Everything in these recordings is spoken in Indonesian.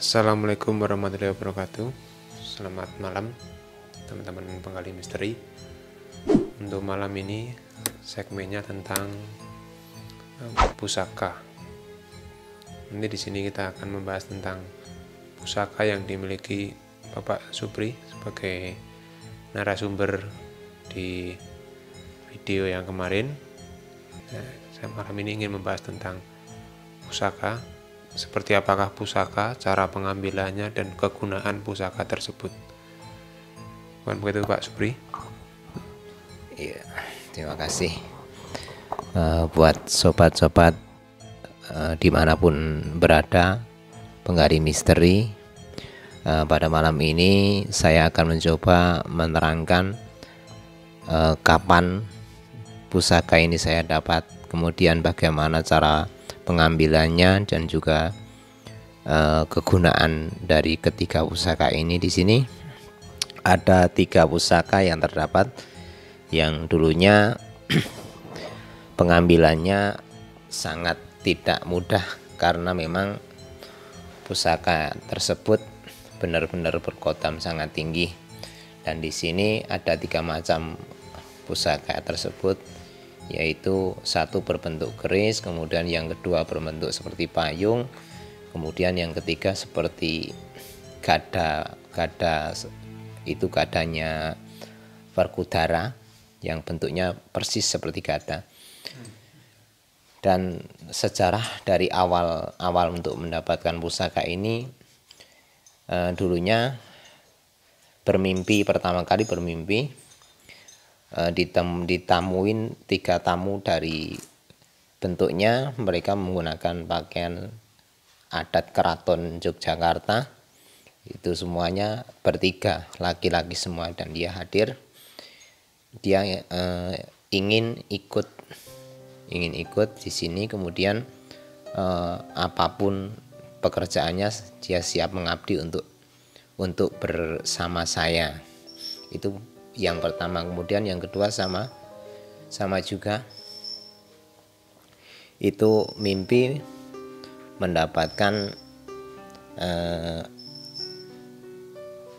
Assalamualaikum warahmatullahi wabarakatuh. Selamat malam teman-teman penggali misteri. Untuk malam ini segmennya tentang pusaka. Nanti di sini kita akan membahas tentang pusaka yang dimiliki Bapak Supri sebagai narasumber di video yang kemarin. Saya malam ini ingin membahas tentang pusaka. Seperti apakah pusaka, cara pengambilannya, dan kegunaan pusaka tersebut. Bukan begitu Pak Supri? Iya, terima kasih buat sobat-sobat dimanapun berada, penggali misteri. Pada malam ini saya akan mencoba menerangkan kapan pusaka ini saya dapat, kemudian bagaimana cara pengambilannya, dan juga kegunaan dari ketiga pusaka ini. Di sini ada 3 pusaka yang terdapat, yang dulunya pengambilannya sangat tidak mudah karena memang pusaka tersebut benar-benar berkodam sangat tinggi. Dan di sini ada 3 macam pusaka tersebut, yaitu satu berbentuk keris, kemudian yang kedua berbentuk seperti payung, kemudian yang ketiga seperti gada itu gadanya Werkudara yang bentuknya persis seperti gada. Dan sejarah dari awal untuk mendapatkan pusaka ini, dulunya pertama kali bermimpi ditamuin 3 tamu. Dari bentuknya mereka menggunakan pakaian adat keraton Yogyakarta, itu semuanya bertiga, laki-laki semua, dan dia hadir. Dia ingin ikut di sini, kemudian apapun pekerjaannya dia siap mengabdi untuk bersama saya. Itu yang pertama. Kemudian yang kedua sama juga, itu mimpi mendapatkan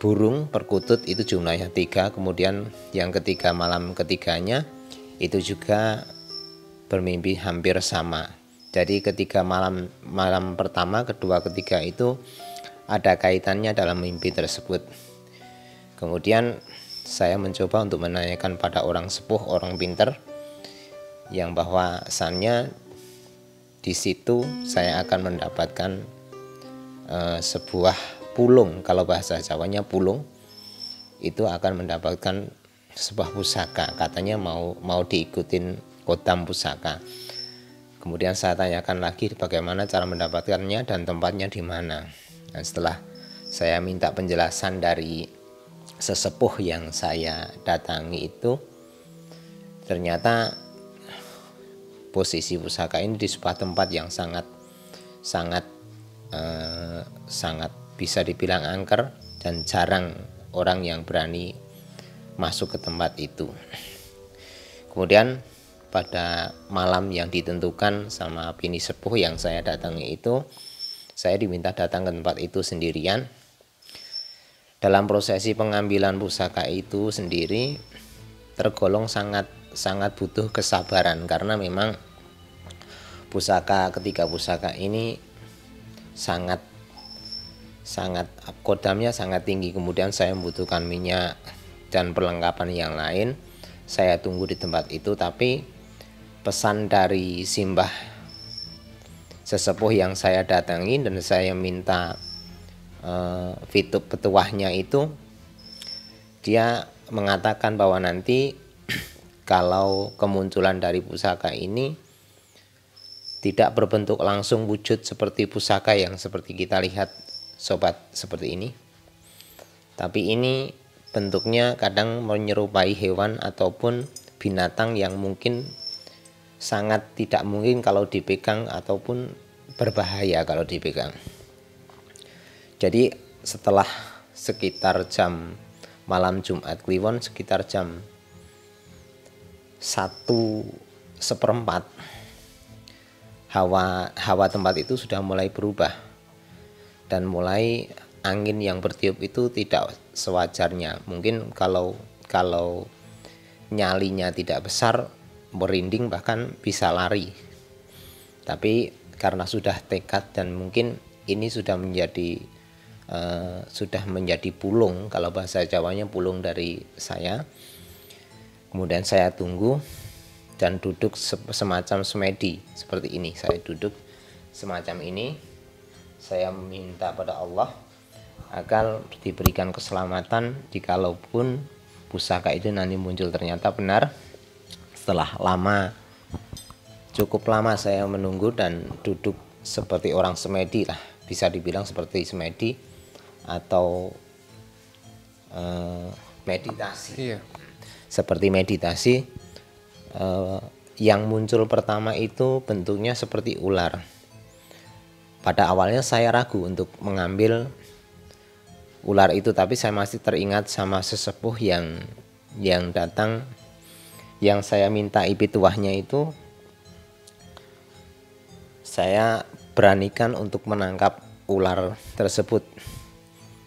burung perkutut, itu jumlahnya 3. Kemudian yang ketiga, malam ketiganya itu juga bermimpi hampir sama. Jadi ketika malam pertama, kedua, ketiga itu ada kaitannya dalam mimpi tersebut. Kemudian saya mencoba untuk menanyakan pada orang sepuh, orang pintar, yang bahwasannya di situ saya akan mendapatkan sebuah pulung, kalau bahasa Jawanya pulung, itu akan mendapatkan sebuah pusaka. Katanya mau diikutin kodam pusaka. Kemudian saya tanyakan lagi bagaimana cara mendapatkannya dan tempatnya di mana. Dan setelah saya minta penjelasan dari sesepuh yang saya datangi itu, ternyata posisi pusaka ini di sebuah tempat yang sangat bisa dibilang angker, dan jarang orang yang berani masuk ke tempat itu. Kemudian pada malam yang ditentukan sama bini sepuh yang saya datangi itu, saya diminta datang ke tempat itu sendirian. Dalam prosesi pengambilan pusaka itu sendiri tergolong sangat butuh kesabaran, karena memang ketiga pusaka ini sangat kodamnya sangat tinggi. Kemudian saya membutuhkan minyak dan perlengkapan yang lain. Saya tunggu di tempat itu, tapi pesan dari simbah sesepuh yang saya datangi dan saya minta petuahnya itu, dia mengatakan bahwa nanti kalau kemunculan dari pusaka ini tidak berbentuk langsung wujud seperti pusaka yang seperti kita lihat sobat seperti ini, tapi ini bentuknya kadang menyerupai hewan ataupun binatang yang mungkin sangat tidak mungkin kalau dipegang, ataupun berbahaya kalau dipegang. Jadi setelah sekitar jam malam Jumat Kliwon, sekitar jam 1/4, hawa tempat itu sudah mulai berubah. dan mulai angin yang bertiup itu tidak sewajarnya. Mungkin kalau nyalinya tidak besar, merinding bahkan bisa lari. Tapi karena sudah tekad dan mungkin ini sudah menjadi pulung, kalau bahasa Jawanya pulung dari saya. Kemudian saya tunggu dan duduk semacam semedi seperti ini. Saya duduk semacam ini. Saya minta pada Allah agar diberikan keselamatan jikalaupun pusaka itu nanti muncul. Ternyata benar, setelah cukup lama saya menunggu dan duduk seperti orang semedi lah, bisa dibilang seperti semedi atau meditasi. Iya. Seperti meditasi, yang muncul pertama itu bentuknya seperti ular. Pada awalnya saya ragu untuk mengambil ular itu, tapi saya masih teringat sama sesepuh yang datang, yang saya minta pituahnya itu. Saya beranikan untuk menangkap ular tersebut.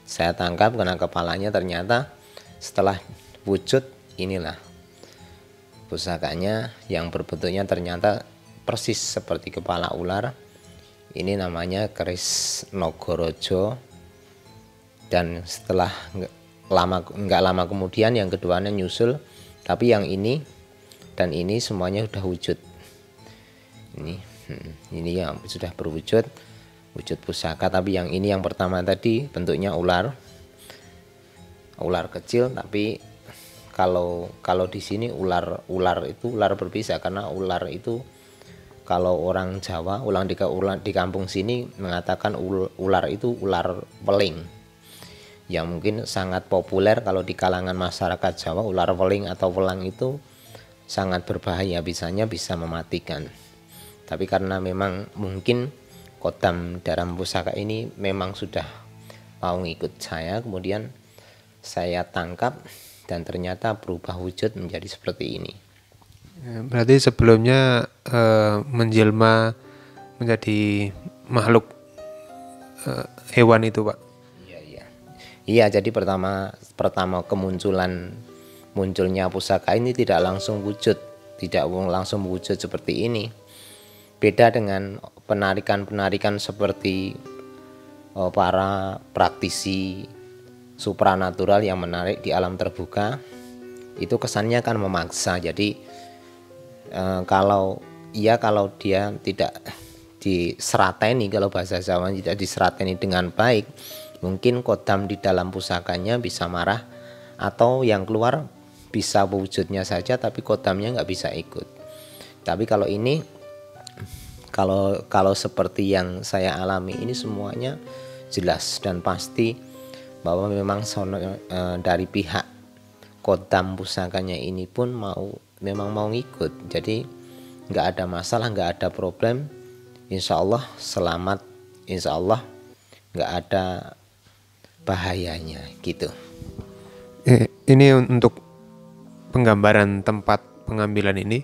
Saya tangkap, kena kepalanya. Ternyata setelah wujud, inilah pusakanya yang berbentuknya ternyata persis seperti kepala ular. Ini namanya keris Nagaraja. Dan setelah nggak lama kemudian yang keduanya nyusul, tapi yang ini dan ini semuanya sudah wujud. Ini yang sudah berwujud, wujud pusaka. Tapi yang ini yang pertama tadi bentuknya ular kecil. Tapi kalau di sini ular itu ular berbisa, karena ular itu kalau orang Jawa, di kampung sini mengatakan ular itu ular weling, yang mungkin sangat populer kalau di kalangan masyarakat Jawa. Ular weling atau welang itu sangat berbahaya, bisa mematikan. Tapi karena memang mungkin kodam dalam pusaka ini memang sudah mau ngikut saya, kemudian saya tangkap dan ternyata berubah wujud menjadi seperti ini. Berarti sebelumnya menjelma menjadi makhluk hewan itu, Pak? Iya, jadi pertama munculnya pusaka ini tidak langsung wujud seperti ini. Beda dengan penarikan seperti para praktisi supranatural yang menarik di alam terbuka, itu kesannya kan memaksa. Jadi kalau dia tidak diserateni, kalau bahasa Jawa tidak diserateni dengan baik, mungkin kodam di dalam pusakanya bisa marah, atau yang keluar bisa wujudnya saja tapi kodamnya nggak bisa ikut. Tapi kalau ini, kalau seperti yang saya alami ini, semuanya jelas dan pasti bahwa memang dari pihak kodam pusakanya ini pun memang mau ngikut. Jadi nggak ada masalah, nggak ada problem. Insya Allah selamat, insya Allah nggak ada bahayanya gitu. Ini untuk penggambaran tempat pengambilan ini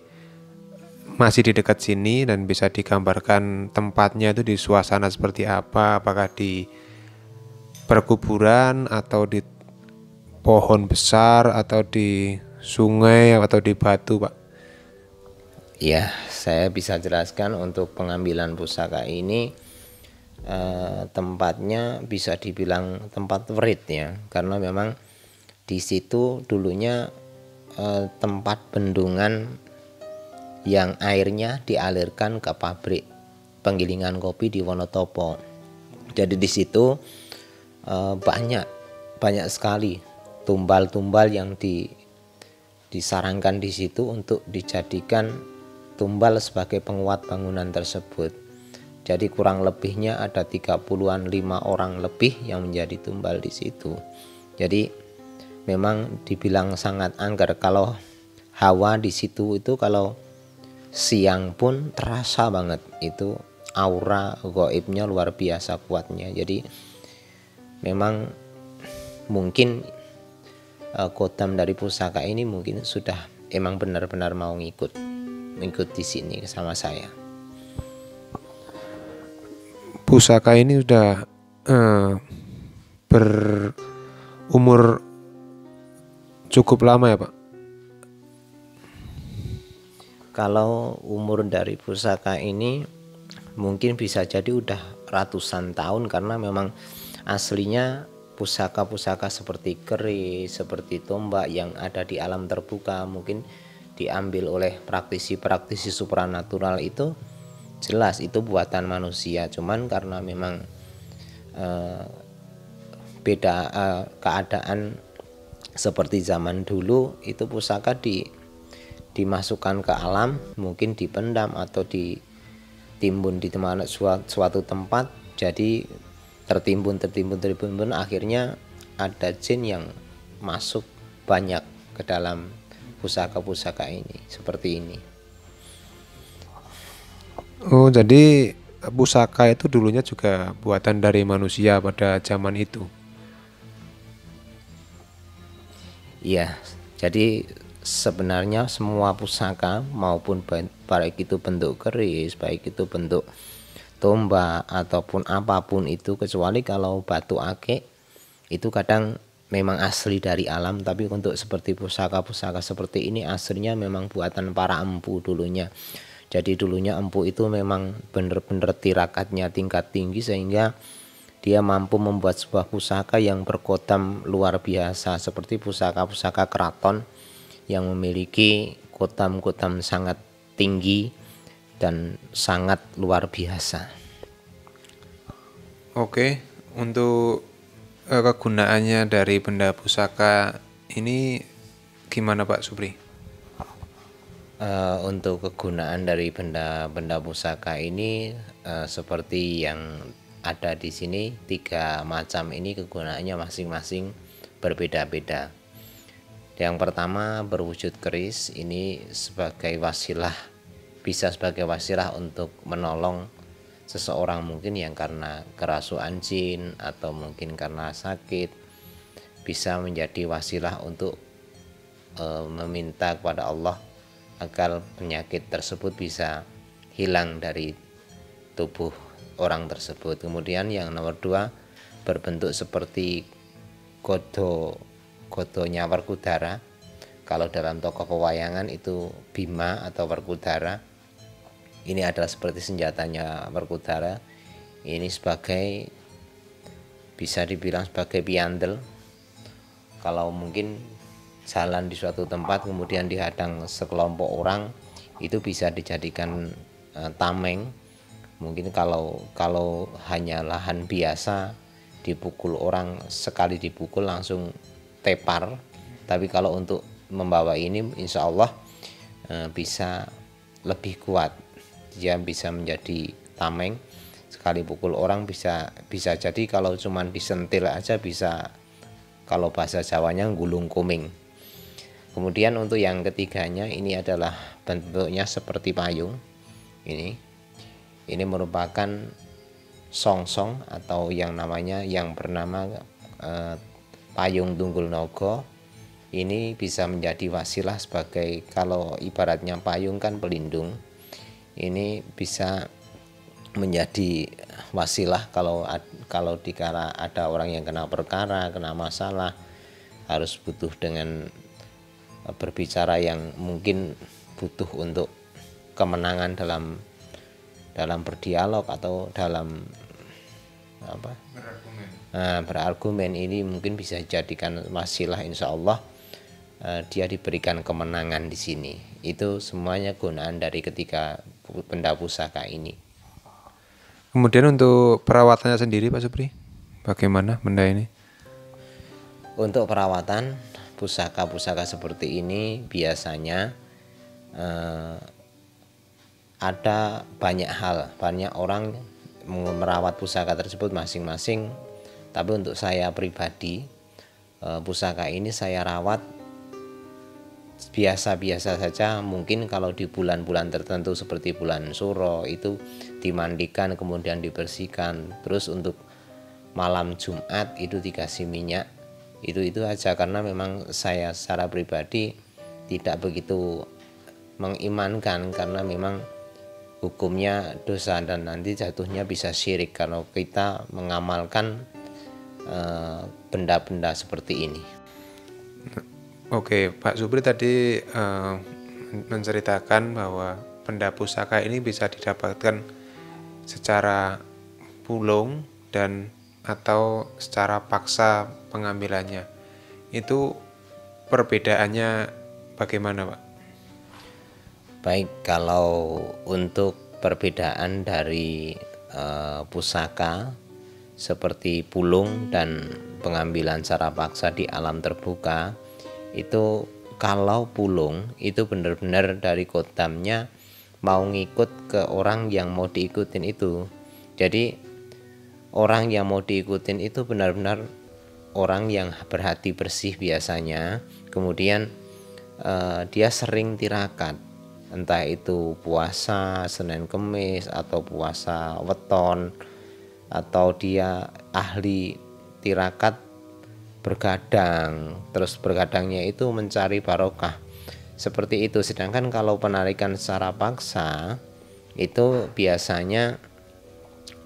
masih di dekat sini, dan bisa digambarkan tempatnya itu di suasana seperti apa, apakah di perkuburan atau di pohon besar atau di sungai atau di batu, Pak? Ya, saya bisa jelaskan untuk pengambilan pusaka ini, tempatnya bisa dibilang tempat werit ya, karena memang di situ dulunya tempat bendungan yang airnya dialirkan ke pabrik penggilingan kopi di Wonotopo. Jadi di situ banyak sekali tumbal-tumbal yang disarankan di situ untuk dijadikan tumbal sebagai penguat bangunan tersebut. Jadi kurang lebihnya ada 30-an 5 orang lebih yang menjadi tumbal di situ. Jadi memang dibilang sangat angker. Kalau hawa di situ itu kalau siang pun terasa banget, itu aura gaibnya luar biasa kuatnya. Jadi memang mungkin kodam dari pusaka ini mungkin sudah emang benar-benar mau ngikut di sini sama saya. Pusaka ini sudah berumur cukup lama ya Pak? Kalau umur dari pusaka ini mungkin bisa jadi udah ratusan tahun, karena memang aslinya pusaka-pusaka seperti keris, seperti tombak yang ada di alam terbuka mungkin diambil oleh praktisi-praktisi supranatural, itu jelas itu buatan manusia. Cuman karena memang beda keadaan seperti zaman dulu, itu pusaka dimasukkan ke alam, mungkin dipendam atau ditimbun di suatu tempat, jadi tertimbun akhirnya ada jin yang masuk banyak ke dalam pusaka-pusaka ini, seperti ini. Oh, jadi pusaka itu dulunya juga buatan dari manusia pada zaman itu. Iya, jadi sebenarnya semua pusaka maupun baik itu bentuk keris, baik itu bentuk tombak ataupun apapun itu, kecuali kalau batu akik itu kadang memang asli dari alam, tapi untuk seperti pusaka-pusaka seperti ini aslinya memang buatan para empu dulunya. Jadi dulunya empu itu memang benar-benar tirakatnya tingkat tinggi, sehingga dia mampu membuat sebuah pusaka yang berkodam luar biasa, seperti pusaka-pusaka keraton yang memiliki kodam-kodam sangat tinggi dan sangat luar biasa. Oke, untuk kegunaannya dari benda pusaka ini gimana Pak Supri? Untuk kegunaan dari benda-benda pusaka ini seperti yang ada di sini, 3 macam ini kegunaannya masing-masing berbeda-beda. Yang pertama berwujud keris, ini sebagai wasilah, bisa sebagai wasilah untuk menolong seseorang mungkin yang karena kerasukan jin atau mungkin karena sakit, bisa menjadi wasilah untuk meminta kepada Allah agar penyakit tersebut bisa hilang dari tubuh orang tersebut. Kemudian yang nomor 2 berbentuk seperti godonya Werkudara. Kalau dalam tokoh pewayangan itu Bima atau Werkudara. Ini adalah seperti senjatanya Werkudara. Ini sebagai, bisa dibilang sebagai piandel. Kalau mungkin jalan di suatu tempat kemudian dihadang sekelompok orang, itu bisa dijadikan tameng. Mungkin kalau hanya lahan biasa, dipukul orang, sekali dipukul langsung tepar. Tapi kalau untuk membawa ini insya Allah bisa lebih kuat, dia bisa menjadi tameng. Sekali pukul orang bisa jadi kalau cuman disentil aja bisa, kalau bahasa Jawanya gulung kuming. Kemudian untuk yang ketiganya, ini adalah bentuknya seperti payung. Ini merupakan songsong atau yang bernama payung Tunggul Naga. Ini bisa menjadi wasilah sebagai, kalau ibaratnya payung kan pelindung, ini bisa menjadi wasilah kalau dikala ada orang yang kena perkara, kena masalah, harus butuh dengan berbicara yang mungkin butuh untuk kemenangan dalam berdialog atau dalam berargumen, ini mungkin bisa dijadikan wasilah, insya Allah dia diberikan kemenangan di sini. Itu semuanya gunaan dari ketiga benda pusaka ini. Kemudian untuk perawatannya sendiri Pak Supri, bagaimana benda ini? Untuk perawatan pusaka-pusaka seperti ini biasanya ada banyak orang merawat pusaka tersebut masing-masing. Tapi untuk saya pribadi, pusaka ini saya rawat biasa-biasa saja. Mungkin kalau di bulan-bulan tertentu seperti bulan Suro itu dimandikan kemudian dibersihkan. Terus untuk malam Jumat itu dikasih minyak. Itu aja, karena memang saya secara pribadi tidak begitu mengimankan, karena memang hukumnya dosa dan nanti jatuhnya bisa syirik kalau kita mengamalkan benda-benda seperti ini. Oke, Pak Supri tadi menceritakan bahwa benda pusaka ini bisa didapatkan secara pulung dan atau secara paksa pengambilannya. Itu perbedaannya bagaimana, Pak? Baik, kalau untuk perbedaan dari pusaka seperti pulung dan pengambilan secara paksa di alam terbuka, itu kalau pulung itu benar-benar dari kodamnya mau ngikut ke orang yang mau diikutin itu. Jadi orang yang mau diikutin itu benar-benar orang yang berhati bersih biasanya, kemudian dia sering tirakat, entah itu puasa Senin Kemis atau puasa weton, atau dia ahli tirakat bergadang, terus bergadangnya itu mencari barokah seperti itu. Sedangkan kalau penarikan secara paksa itu biasanya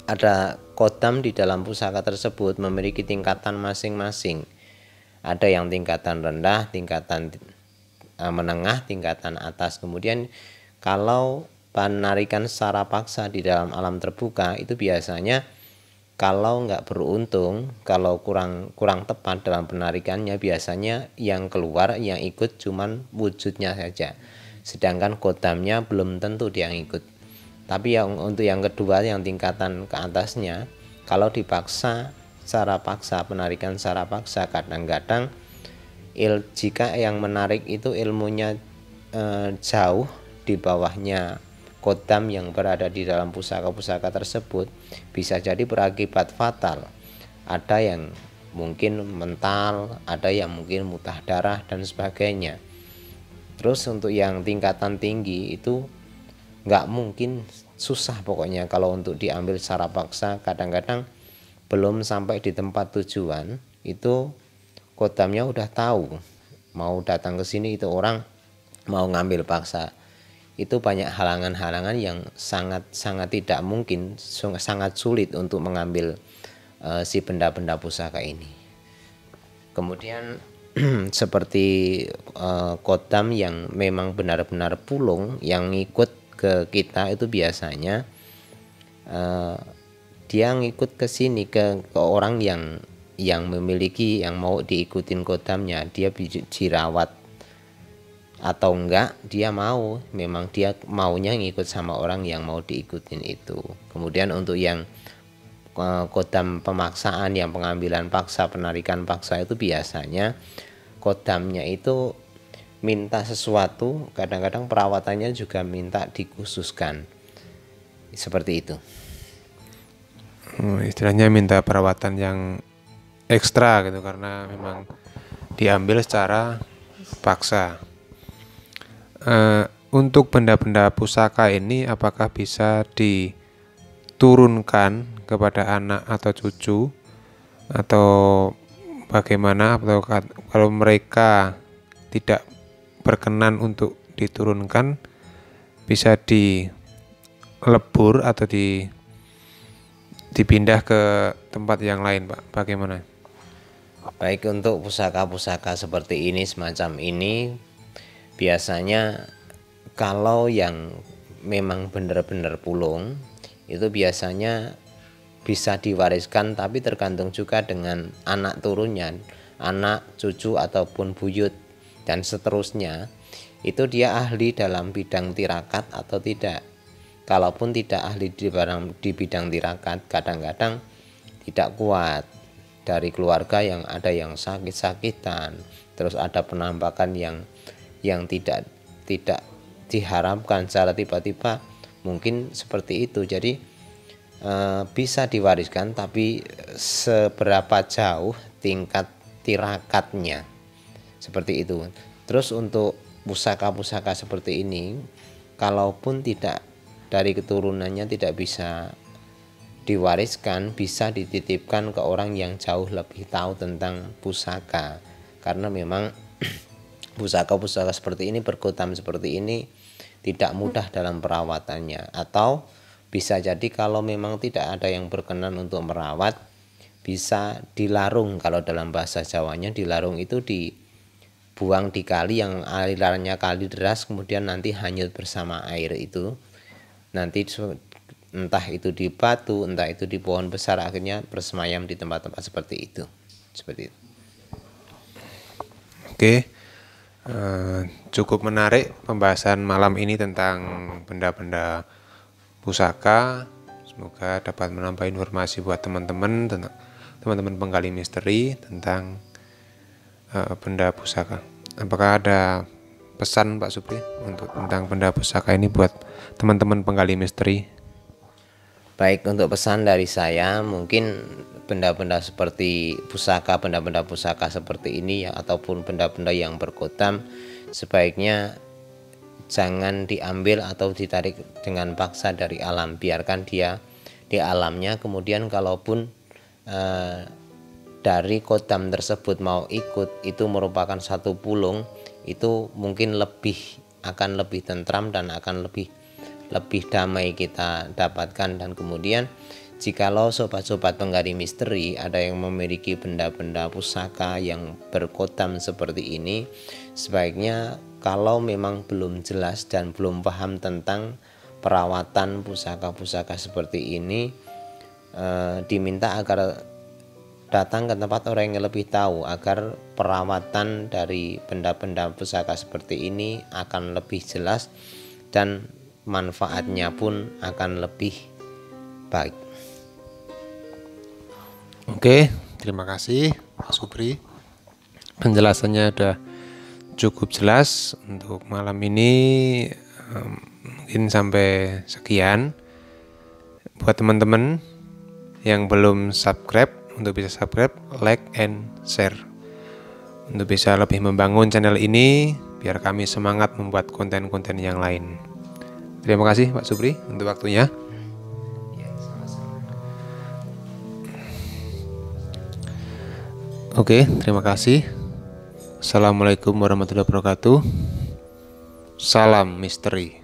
ada kodam di dalam pusaka tersebut memiliki tingkatan masing-masing. Ada yang tingkatan rendah, tingkatan menengah, tingkatan atas. Kemudian kalau penarikan secara paksa di dalam alam terbuka itu biasanya kalau nggak beruntung, kalau kurang tepat dalam penarikannya, biasanya yang keluar, yang ikut cuman wujudnya saja, sedangkan kodamnya belum tentu dia ikut. Tapi untuk yang kedua, yang tingkatan ke atasnya, kalau dipaksa secara paksa, penarikan secara paksa, kadang-kadang jika yang menarik itu ilmunya jauh di bawahnya kodam yang berada di dalam pusaka-pusaka tersebut, bisa jadi berakibat fatal. Ada yang mungkin mental, ada yang mungkin muntah darah dan sebagainya. Terus untuk yang tingkatan tinggi itu nggak mungkin, susah pokoknya kalau untuk diambil secara paksa. Kadang-kadang belum sampai di tempat tujuan itu kodamnya udah tahu mau datang ke sini, itu orang mau ngambil paksa. Itu banyak halangan-halangan yang sangat tidak mungkin, sangat sulit untuk mengambil si benda-benda pusaka ini. Kemudian seperti kodam yang memang benar-benar pulung yang ngikut ke kita, itu biasanya dia ngikut ke sini ke orang yang memiliki, yang mau diikutin kodamnya, dia dirawat atau enggak, dia mau, memang dia maunya ngikut sama orang yang mau diikutin itu. Kemudian untuk yang kodam pemaksaan, yang pengambilan paksa, penarikan paksa, itu biasanya kodamnya itu minta sesuatu, kadang-kadang perawatannya juga minta dikhususkan, seperti itu. Istilahnya minta perawatan yang ekstra gitu, karena memang diambil secara paksa. Untuk benda-benda pusaka ini apakah bisa diturunkan kepada anak atau cucu, atau bagaimana, atau kalau mereka tidak berkenan untuk diturunkan, bisa dilebur atau dipindah ke tempat yang lain, Pak? Bagaimana? Baik, untuk pusaka-pusaka seperti ini, semacam ini, biasanya kalau yang memang benar-benar pulung itu biasanya bisa diwariskan, tapi tergantung juga dengan anak turunnya, anak, cucu ataupun buyut dan seterusnya. Itu dia ahli dalam bidang tirakat atau tidak. Kalaupun tidak ahli di bidang tirakat, kadang-kadang tidak kuat. Dari keluarga yang ada yang sakit-sakitan, terus ada penampakan yang tidak diharapkan secara tiba-tiba, mungkin seperti itu. Jadi bisa diwariskan, tapi seberapa jauh tingkat tirakatnya, seperti itu. Terus untuk pusaka-pusaka seperti ini, kalaupun tidak dari keturunannya tidak bisa diwariskan, bisa dititipkan ke orang yang jauh lebih tahu tentang pusaka. Karena memang pusaka-pusaka seperti ini, perkodam seperti ini, tidak mudah dalam perawatannya, atau bisa jadi kalau memang tidak ada yang berkenan untuk merawat, bisa dilarung. Kalau dalam bahasa Jawanya dilarung itu dibuang di kali yang alirannya kali deras, kemudian nanti hanyut bersama air itu, nanti entah itu di batu, entah itu di pohon besar, akhirnya bersemayam di tempat-tempat seperti itu. Oke, cukup menarik pembahasan malam ini tentang benda-benda pusaka. Semoga dapat menambah informasi buat teman-teman penggali misteri tentang benda pusaka. Apakah ada pesan Pak Supri untuk tentang benda pusaka ini buat teman-teman penggali misteri? Baik, untuk pesan dari saya, mungkin benda-benda seperti pusaka, benda-benda pusaka seperti ini ya, ataupun benda-benda yang berkotam, sebaiknya jangan diambil atau ditarik dengan paksa dari alam. Biarkan dia di alamnya. Kemudian kalaupun dari kotam tersebut mau ikut, itu merupakan satu pulung, itu mungkin akan lebih tentram dan akan lebih damai kita dapatkan. Dan kemudian jikalau sobat-sobat penggali misteri ada yang memiliki benda-benda pusaka yang berkotam seperti ini, sebaiknya kalau memang belum jelas dan belum paham tentang perawatan pusaka-pusaka seperti ini, diminta agar datang ke tempat orang yang lebih tahu, agar perawatan dari benda-benda pusaka seperti ini akan lebih jelas dan manfaatnya pun akan lebih baik. Oke, terima kasih Pak Supri. Penjelasannya sudah cukup jelas untuk malam ini. Mungkin sampai sekian. Buat teman-teman yang belum subscribe, untuk bisa subscribe, like, and share, untuk bisa lebih membangun channel ini biar kami semangat membuat konten-konten yang lain. Terima kasih Pak Supri untuk waktunya. Oke, terima kasih. Assalamualaikum warahmatullahi wabarakatuh. Salam misteri.